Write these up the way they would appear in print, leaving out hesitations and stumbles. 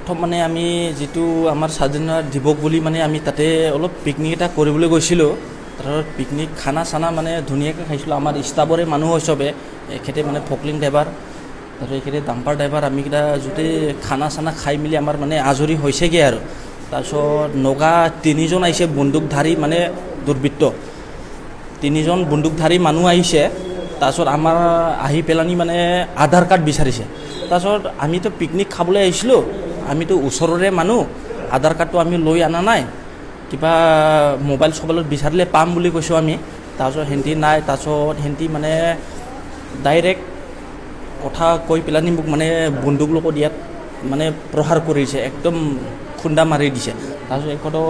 প্ৰথম মানে আমি যিটো আমাৰ স্বাধীনতা দিৱস বুলি মানে আমি তাতে অলপ পিকনিক এটা কৰিবলৈ গৈছিলোঁ। তাৰপিছত পিকনিক খানা চানা মানে ধুনীয়াকৈ খাইছিলোঁ। আমাৰ ষ্টাফৰে মানুহ হয় চবে, এখেতে মানে ফকলিং ড্ৰাইভাৰ, তাৰপিছত এখেতে ডাম্পাৰ ড্ৰাইভাৰ। আমিকেইটা যদি খানা চানা খাই মেলি আমাৰ মানে আজৰি হৈছেগৈ আৰু তাৰপিছত নগা 3জন আহিছে বন্দুকধাৰী, মানে দুৰ্বৃত্ত 3জন বন্দুকধাৰী মানুহ আহিছে। তাৰপিছত আমাৰ আহি পেলানি মানে আধাৰ কাৰ্ড বিচাৰিছে। তাৰপিছত আমিতো পিকনিক খাবলৈ আহিছিলোঁ, আমিতো ওচৰৰে মানুহ, আধাৰ কাৰ্ডটো আমি লৈ অনা নাই, কিবা মোবাইল চবাইলত বিচাৰিলে পাম বুলি কৈছোঁ আমি। তাৰপিছত সিহঁতি নাই। তাৰপিছত সিহঁতি মানে ডাইৰেক্ট কথা কৈ পেলানি মোক মানে বন্দুক লগত ইয়াত মানে প্ৰহাৰ কৰিছে, একদম খুন্দা মাৰি দিছে। তাৰপিছত এখেতৰ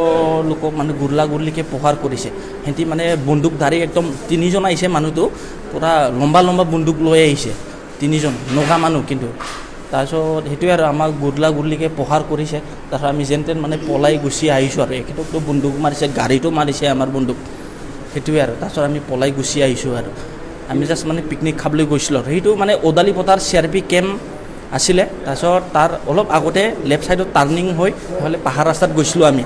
লোকক মানে গুৰলা গুৰলিকৈ প্ৰহাৰ কৰিছে। সিহঁতি মানে বন্দুকধাৰী একদম 3জন আহিছে, মানুহটো পূৰা লম্বা লম্বা বন্দুক লৈ আহিছে, 3জন নগা মানুহ কিন্তু। তাৰপিছত সেইটোৱে আৰু আমাক গুৰলা গুৰলিকৈ প্ৰহাৰ কৰিছে। তাৰপিছত আমি যেন তেন মানে পলাই গুচি আহিছোঁ আৰু এখেতকতো বন্দুক মাৰিছে, গাড়ীটো মাৰিছে আমাৰ বন্দুক, সেইটোৱে আৰু। তাৰপিছত আমি পলাই গুচি আহিছোঁ আৰু আমি জাষ্ট মানে পিকনিক খাবলৈ গৈছিলোঁ। সেইটো মানে ওদালি পথাৰ CRP কেম্প আছিলে। তাৰপিছত তাৰ অলপ আগতে লেফ্ট ছাইডত টাৰ্ণিং হৈ সেইফালে পাহাৰ ৰাস্তাত গৈছিলোঁ আমি।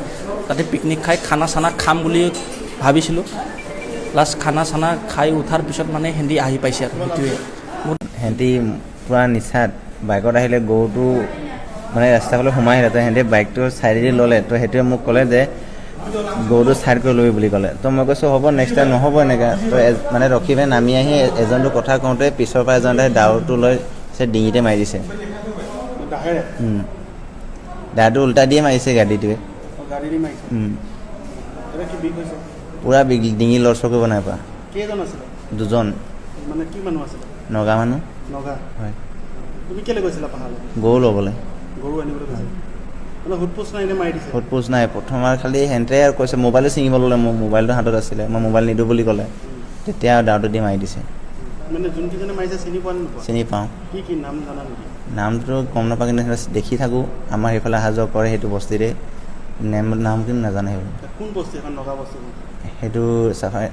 তাতে পিকনিক খাই খানা চানা খাম বুলি ভাবিছিলোঁ। লাষ্ট খানা চানা খাই উঠাৰ পিছত মানে সিহঁতি আহি পাইছে আৰু সেইটোৱে। সিহঁতি পূৰা নিচাত বাইকত আহিলে, গৰুটো মানে ৰাস্তাফালে সোমাই আহিলে। তো সিহঁতি বাইকটো চাইডেদি ল'লে। তো সেইটোৱে মোক ক'লে যে গৰুটো ছাইড কৰি ল'বি বুলি ক'লে। তো মই কৈছোঁ হ'ব, নেক্সট টাইম নহ'ব এনেকৈ। তো মানে ৰখি পেলাই নামি আহি এজনটো কথা কওঁতে পিছৰ পৰা এজনে দাউৰটো লৈ ডিঙিতে মাৰি দিছে। দাউৰটো উল্টা দিয়ে মাৰিছে গাড়ীটোৱে। পূৰা ডিঙি লৰচৰ কৰিব নাই পৰা। 2জন নগা মানুহ। হয়, গৰু ল'বলৈ। সোধপোছ নাই। প্ৰথমবাৰ খালি সিহঁতে আৰু কৈছে মোবাইলো ছিঙিব ল'লে। মোৰ মোবাইলটো হাতত আছিলে, মই মোবাইল নিদিওঁ বুলি ক'লে। তেতিয়া দাউৰটো দি মাৰি দিছে। চিনি পাওঁ, নামটো গম নাপাওঁ, কিন্তু দেখি থাকোঁ, আমাৰ সেইফালে অহা যোৱা কৰে সেইটো বস্তিৰে। নাম কিন্তু নাজানে সেইবোৰ। সেইটো চাফাই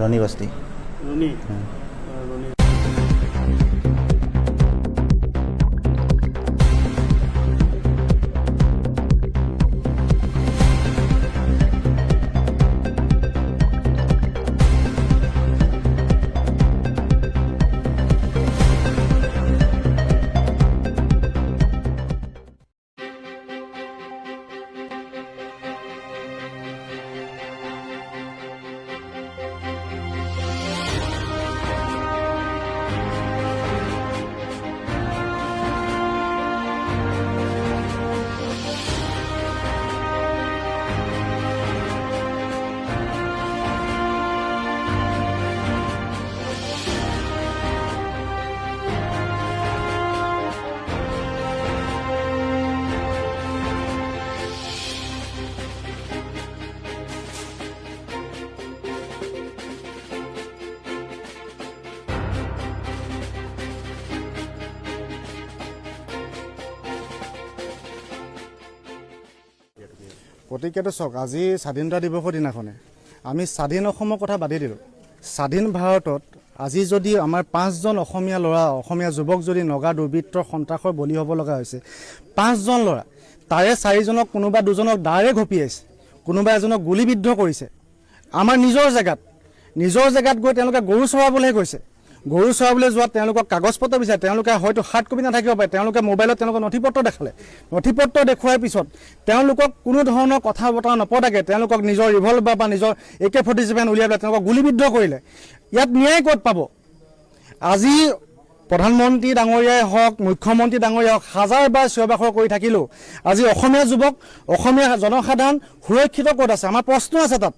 ৰণী বস্তি। গতিকেতো চাওক, আজি স্বাধীনতা দিৱসৰ দিনাখনে আমি স্বাধীন অসমৰ কথা বাদেই দিলোঁ। স্বাধীন ভাৰতত আজি যদি আমাৰ 5জন অসমীয়া ল'ৰা, অসমীয়া যুৱক যদি নগা দুৰ্বৃত্তৰ সন্ত্ৰাসৰ বলি হ'ব লগা হৈছে, 5জন ল'ৰা, তাৰে 4জনক কোনোবা 2জনক ডাইৰেক্ট ঘপিয়াইছে, কোনোবা এজনক গুলিবিদ্ধ কৰিছে। আমাৰ নিজৰ জেগাত গৈ তেওঁলোকে গৰু চৰাবলৈ গৈছে। গৰু চৰাবলৈ যোৱাত তেওঁলোকক কাগজ পত্ৰ বিচাৰে। তেওঁলোকে হয়তো হাৰ্ড কপি নাথাকিব পাৰে, তেওঁলোকে মোবাইলত তেওঁলোকৰ নথিপত্ৰ দেখালে। নথিপত্ৰ দেখুওৱাৰ পিছত তেওঁলোকক কোনো ধৰণৰ কথা বতৰা নপতাকে তেওঁলোকক নিজৰ ৰিভলভাৰ বা নিজৰ AK-47 উলিয়াই পেলাই তেওঁলোকক গুলিবিদ্ধ কৰিলে। ইয়াত ন্যায় ক'ত পাব? আজি প্ৰধানমন্ত্ৰী ডাঙৰীয়াই হওক, মুখ্যমন্ত্ৰী ডাঙৰীয়াই হওক, হাজাৰবাৰ চিঞৰ বাখৰ কৰি থাকিলেও আজি অসমীয়া যুৱক, অসমীয়া জনসাধাৰণ সুৰক্ষিত ক'ত আছে? আমাৰ প্ৰশ্ন আছে তাত।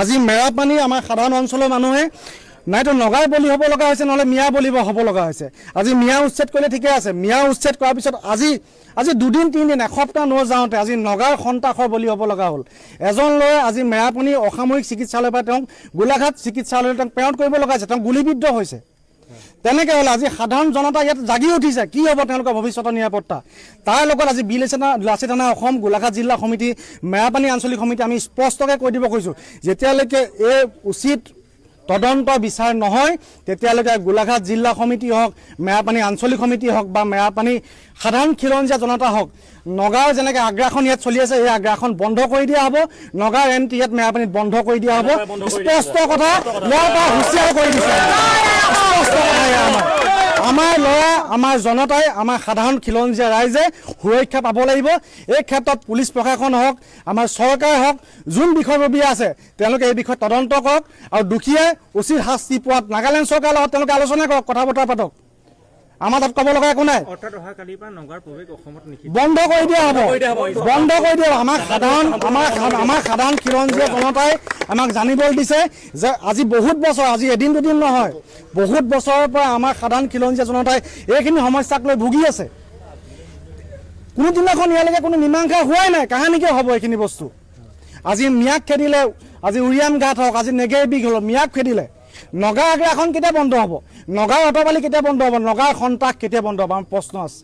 আজি মেৰাপানীৰ আমাৰ সাধাৰণ অঞ্চলৰ মানুহে নাইতো নগাই বলি হ'ব লগা হৈছে, নহ'লে মিয়া বলি হ'ব লগা হৈছে। আজি মিয়া উচ্ছেদ কৰিলে ঠিকে আছে, মিয়া উচ্ছেদ কৰাৰ পিছত আজি 2দিন 3দিন এসপ্তাহ যাওঁতে আজি নগাৰ সন্ত্ৰাসৰ বলি হ'ব লগা হ'ল। এজন ল'ৰাই আজি মেৰাপানী অসামৰিক চিকিৎসালয়ৰ পৰা তেওঁক গোলাঘাট চিকিৎসালয়লৈ তেওঁক প্ৰেৰণ কৰিব লগা হৈছে, তেওঁ গুলিবিদ্ধ হৈছে। তেনেকৈ হ'লে আজি সাধাৰণ জনতা ইয়াত জাগি উঠিছে, কি হ'ব তেওঁলোকৰ ভৱিষ্যতৰ নিৰাপত্তা। তাৰ লগত আজি লাচি থানা অসম, গোলাঘাট জিলা সমিতি, মেৰাপানী আঞ্চলিক সমিতি আমি স্পষ্টকৈ কৈ দিব খুজিছোঁ, যেতিয়ালৈকে এই উচিত তদন্ত বিচাৰ নহয় তেতিয়ালৈকে গোলাঘাট জিলা সমিতি হওক মেৰাপানী আঞ্চলিক সমিতি হওক বা মেৰাপানী সাধাৰণ খিলঞ্জীয়া জনতা হওক নগাঁৱৰ যেনেকৈ আগ্ৰাসন ইয়াত চলি আছে এই আগ্ৰাসন বন্ধ কৰি দিয়া হ'ব নগাঁৱৰ এণ্টি ইয়াত মেৰাপানীত বন্ধ কৰি দিয়া হ'ব স্পষ্ট কথা ইয়াৰ পৰা হুঁচিয়াৰ কৰি দিছে স্পষ্ট কথা আমাৰ ল'ৰা আমাৰ জনতাই আমাৰ সাধাৰণ খিলঞ্জীয়া ৰাইজে সুৰক্ষা পাব লাগিব এই ক্ষেত্ৰত পুলিচ প্ৰশাসন হওক আমাৰ চৰকাৰ হওক যোন বিষয়ববীয়া আছে তেওঁলোকে এই বিষয়ে তদন্ত কৰক আৰু দুখীয়াই উচিত শাস্তি পোৱাত নাগালেণ্ড চৰকাৰৰ লগত তেওঁলোকে আলোচনা কৰক কথা বতৰা পাতক আমাৰ তাত ক'ব লগা একো নাই বন্ধ কৰি দিয়া হ'ব বন্ধ কৰি দিয়া আমাৰ সাধাৰণ খিলঞ্জীয়া জনতাই আমাক জানিবলৈ দিছে যে আজি বহুত বছৰ আজি এদিন দুদিন নহয় বহুত বছৰৰ পৰা আমাৰ সাধাৰণ খিলঞ্জীয়া জনতাই এইখিনি সমস্যাক লৈ ভুগি আছে কোনো দিনাখন ইয়ালৈকে কোনো মীমাংসা হোৱাই নাই কাহানিকে হ'ব এইখিনি বস্তু আজি মিয়াক খেদিলে আজি উৰিয়াম ঘাট হওক আজি নেগেৰ বিঘ হ'ল মিয়াক খেদিলে নগা আগ্ৰাসন কেতিয়া বন্ধ হ'ব নগাৰ অটবালি কেতিয়া বন্ধ হ'ব নগাৰ সন্ত্ৰাস কেতিয়া বন্ধ হ'ব আমাৰ প্ৰশ্ন আছে